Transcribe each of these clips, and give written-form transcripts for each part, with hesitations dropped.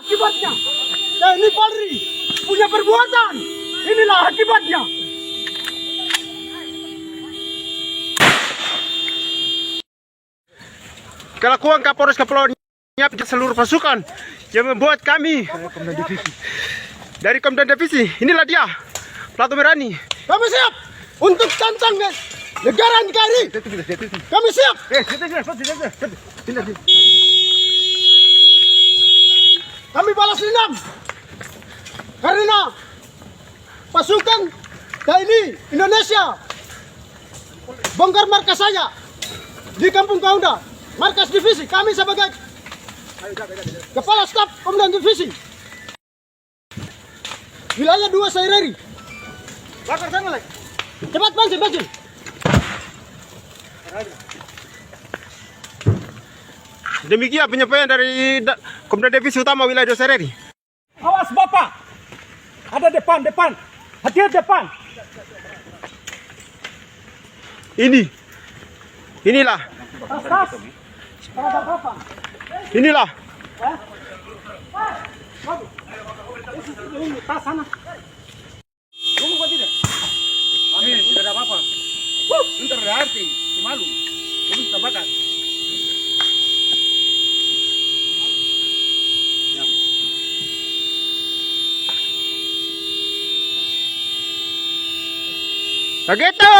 akibatnya. TNI Polri punya perbuatan. Inilah akibatnya. Kelakuan Kapolres Kepulauan Nyapi seluruh pasukan yang membuat kami dari Komdan Divisi. Inilah dia, Plato Merani. Kami siap untuk tantang negara NKRI. Kami siap. Kami balas dendam karena pasukan TNI Indonesia bongkar markas saya di Kampung Kaunda, markas divisi. Kami sebagai Kepala Staf Komandan Divisi wilayah 2 Saireri. Bakar sana lagi. Cepat pancing. Demikian penyampaian dari Komandan Divisi Utama wilayah 2 Saireri. Awas Bapak. Ada depan. Hati-hati depan. Inilah. Tas. Ada apa? Inilah. Ini tas sana. Kamu kok tidak? Amin, tidak ada apa-apa. Bentar ada arti, malu. Kamu kita bakar. Begitu.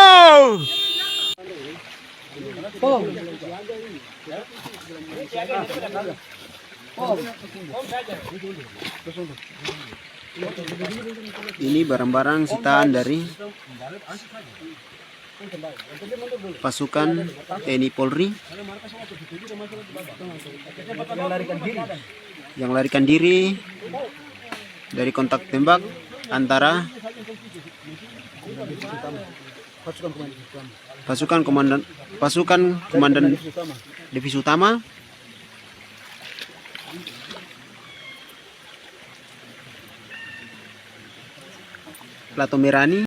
Ini barang-barang sitaan dari pasukan TNI Polri yang larikan diri dari kontak tembak antara pasukan komandan divisi utama Plato Merani